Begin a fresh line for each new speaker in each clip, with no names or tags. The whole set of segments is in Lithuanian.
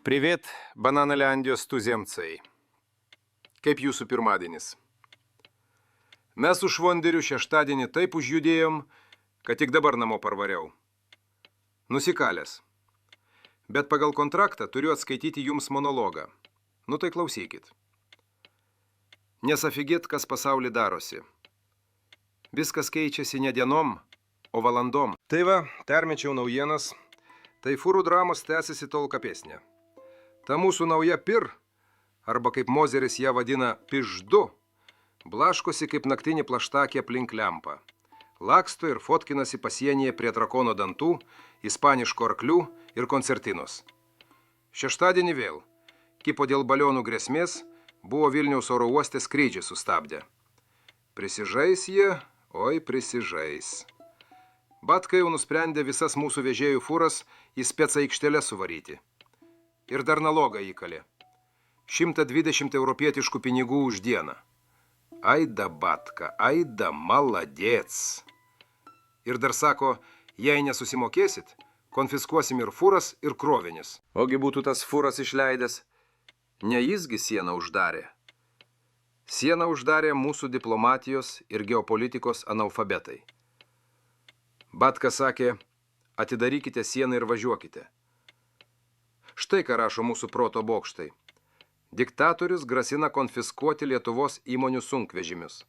Привет, Bananaliandijos tuzemcai. Kaip jūsų pirmadienis? Mes su Švonderiu šeštadienį taip užjudėjom, kad tik dabar namo parvariau. Nusikalęs. Bet pagal kontraktą turiu atskaityti jums monologą. Nu tai klausykit. Nesafigėt, kas pasauly darosi. Viskas keičiasi ne dienom, o valandom. Tai va, permečiau naujienas. Tai fūrų dramos tęsiasi tol kapesnė. Ta mūsų nauja pir, arba kaip Mozeris ją vadina piždu, blaškosi kaip naktinį plaštakį aplink lempą. Laksto ir fotkinasi pasienyje prie drakono dantų, ispaniško arklių ir koncertinos. Šeštadienį vėl, kipo dėl balionų grėsmės, buvo Vilniaus oro uoste skrydžiai sustabdę. Prisižais jie, oi prisižais. Batka jau nusprendė visas mūsų vežėjų fūras į specą aikštelę suvaryti. Ir dar nalogą įkalė. 120 europietiškų pinigų už dieną. Aida Batka, aida maladėc. Ir dar sako, jei nesusimokėsit, konfiskuosim ir fūras, ir krovinis. Ogi būtų tas fūras išleidęs. Ne jisgi sieną uždarė. Sieną uždarė mūsų diplomatijos ir geopolitikos analfabetai. Batka sakė, atidarykite sieną ir važiuokite. Štai ką rašo mūsų proto bokštai. Diktatorius grasina konfiskuoti Lietuvos įmonių sunkvežimius.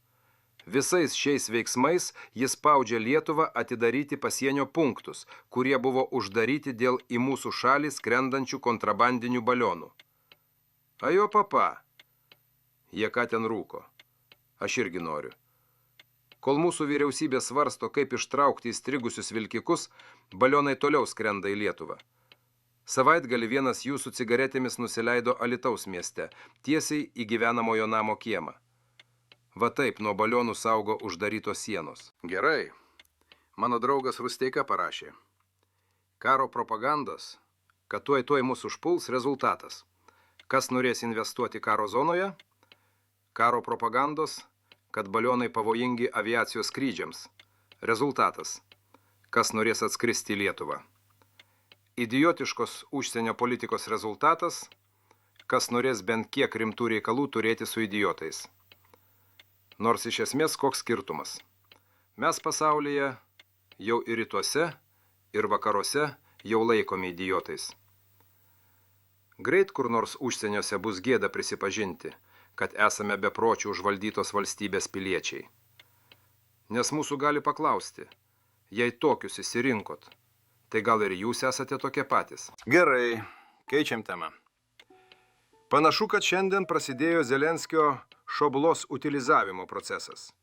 Visais šiais veiksmais jis spaudžia Lietuvą atidaryti pasienio punktus, kurie buvo uždaryti dėl į mūsų šalį skrendančių kontrabandinių balionų. Ajo papa. Jie ką ten rūko. Aš irgi noriu. Kol mūsų vyriausybė svarsto, kaip ištraukti įstrigusius vilkikus, balionai toliau skrenda į Lietuvą. Savaitgalį vienas jų su cigaretėmis nusileido Alytaus mieste, tiesiai į gyvenamojo namo kiemą. Va taip nuo balionų saugo uždarytos sienos. Gerai. Mano draugas Rusteika parašė. Karo propagandos, kad tuoj mūsų užpuls rezultatas. Kas norės investuoti karo zonoje? Karo propagandos, kad balionai pavojingi aviacijos skrydžiams. Rezultatas. Kas norės atskristi į Lietuvą? Idiotiškos užsienio politikos rezultatas, kas norės bent kiek rimtų reikalų turėti su idiotais. Nors iš esmės koks skirtumas. Mes pasaulyje jau ir rytuose, ir vakaruose jau laikomi idiotais. Greit kur nors užsieniuose bus gėda prisipažinti, kad esame bepročių užvaldytos valstybės piliečiai. Nes mūsų gali paklausti, jei tokius išsirinkot, tai gal ir jūs esate tokie patys. Gerai, keičiam temą. Panašu, kad šiandien prasidėjo Zelenskio šoblos utilizavimo procesas.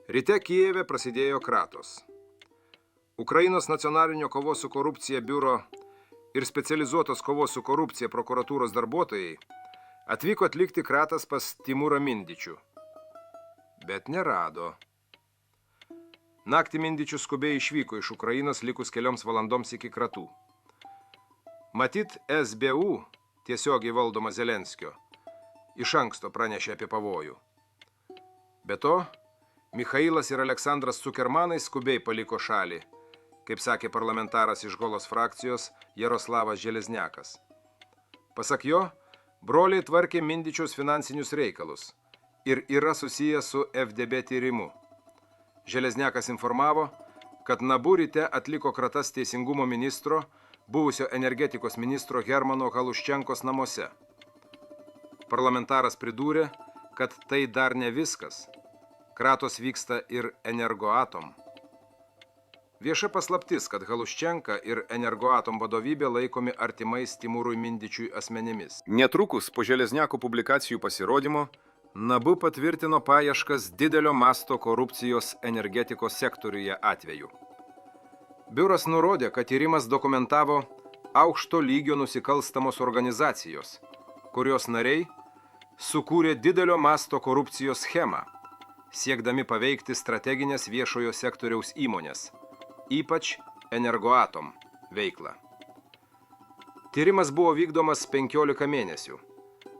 Ryte Kijeve prasidėjo kratos. Ukrainos nacionalinio kovos su korupcija biuro ir specializuotos kovos su korupcija prokuratūros darbuotojai atvyko atlikti kratas pas Timūrą Mindičių. Bet nerado. Naktį Mindičius skubiai išvyko iš Ukrainos likus kelioms valandoms iki kratų. Matyt, SBU, tiesiogiai valdoma Zelenskio, iš anksto pranešė apie pavojų. Be to, Michailas ir Aleksandras Cukermanai skubiai paliko šalį, kaip sakė parlamentaras iš Golos frakcijos Jaroslavas Železniakas. Pasak jo, broliai tvarkė Mindičiaus finansinius reikalus ir yra susiję su FDB tyrimu. Železniakas informavo, kad NABU ryte atliko kratas teisingumo ministro, buvusio energetikos ministro Hermano Galuščenkos namuose. Parlamentaras pridūrė, kad tai dar ne viskas. Kratos vyksta ir Energoatom. Vieša paslaptis, kad Galuščenka ir Energoatom vadovybė laikomi artimais Timūrui Mindičiui asmenimis. Netrukus po Železniako publikacijų pasirodymo, NABU patvirtino paieškas didelio masto korupcijos energetikos sektoriuje atveju. Biuras nurodė, kad tyrimas dokumentavo aukšto lygio nusikalstamos organizacijos, kurios nariai sukūrė didelio masto korupcijos schemą, siekdami paveikti strateginės viešojo sektoriaus įmonės, ypač Energoatom veiklą. Tyrimas buvo vykdomas 15 mėnesių.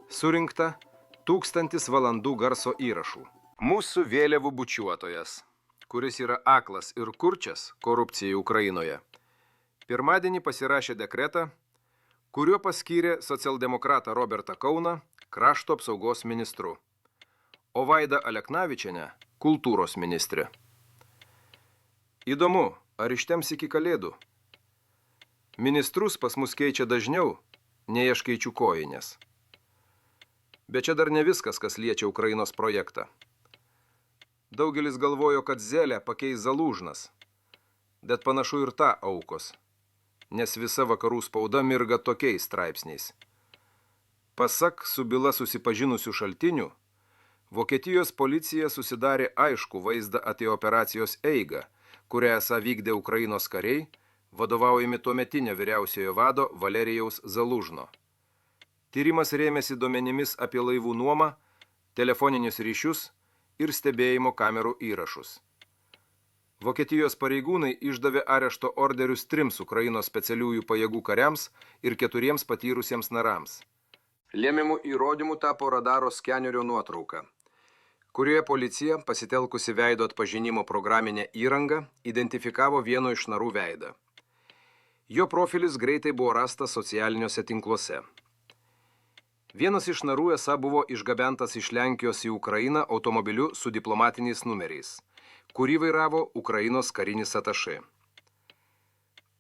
Surinkta 1000 valandų garso įrašų. Mūsų vėliavų bučiuotojas, kuris yra aklas ir kurčias korupcijai Ukrainoje, pirmadienį pasirašė dekretą, kuriuo paskyrė socialdemokratą Robertą Kauną krašto apsaugos ministru, o Vaidą Aleknavičienę kultūros ministrė. Įdomu, ar ištems iki kalėdų? Ministrus pas mus keičia dažniau, nei aš keičiu kojinės. Bet čia dar ne viskas, kas liečia Ukrainos projektą. Daugelis galvojo, kad Zelę pakeis Zalužnas, bet panašu ir tą aukos, nes visa vakarų spauda mirga tokiais straipsniais. Pasak su byla susipažinusių šaltinių, Vokietijos policija susidarė aišku vaizdą apie operacijos eigą, kurią esą vykdė Ukrainos kariai, vadovaujami tuometinio vyriausiojo vado Valerijaus Zalužno. Tyrimas rėmėsi duomenimis apie laivų nuomą, telefoninius ryšius ir stebėjimo kamerų įrašus. Vokietijos pareigūnai išdavė arešto orderius 3 Ukrainos specialiųjų pajėgų kariams ir 4 patyrusiems narams. Lėmimų įrodymų tapo radaro skenerio nuotrauka, kurioje policija, pasitelkusi veido atpažinimo programinę įrangą, identifikavo vieno iš narų veidą. Jo profilis greitai buvo rastas socialiniuose tinkluose. Vienas iš narų esą buvo išgabentas iš Lenkijos į Ukrainą automobiliu su diplomatiniais numeriais, kurį vairavo Ukrainos karinis atašė.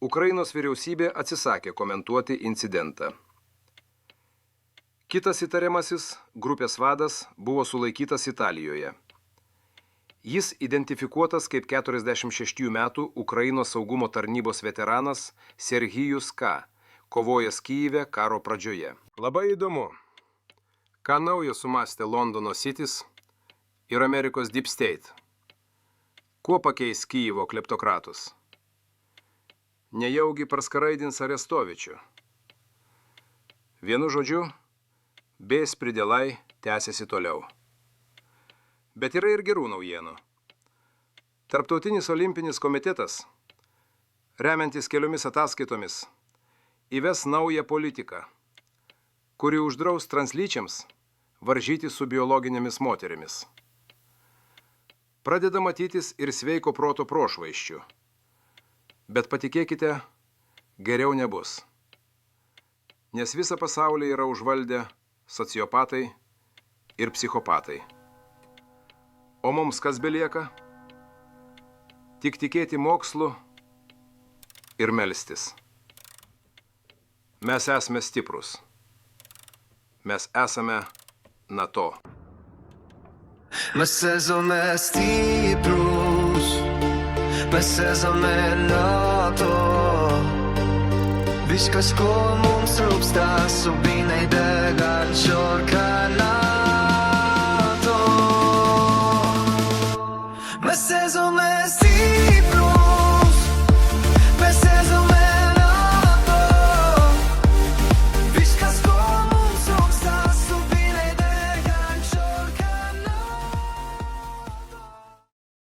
Ukrainos vyriausybė atsisakė komentuoti incidentą. Kitas įtariamasis, grupės vadas, buvo sulaikytas Italijoje. Jis identifikuotas kaip 46 metų Ukrainos saugumo tarnybos veteranas Serhijus K., kovojęs Kyjive karo pradžioje. Labai įdomu, ką naujo sumastė Londono Citys ir Amerikos Deep State. Kuo pakeis Kyjivo kleptokratus? Nejaugi praskaraidins Arestovičių. Vienu žodžiu, bėspridėlai tęsiasi toliau. Bet yra ir gerų naujienų. Tarptautinis olimpinis komitetas, remiantis keliomis ataskaitomis, įves naują politiką, kuri uždraus translyčiams varžyti su biologinėmis moterimis. Pradeda matytis ir sveiko proto prošvaisčių. Bet patikėkite, geriau nebus. Nes visą pasaulį yra užvaldę sociopatai ir psichopatai. O mums kas belieka? Tik tikėti mokslu ir melstis. Mes esame stiprus. Mes esame NATO.
Mes esame stiprus, mes esame NATO. Viskas, ko mums trūksta, subinai degančio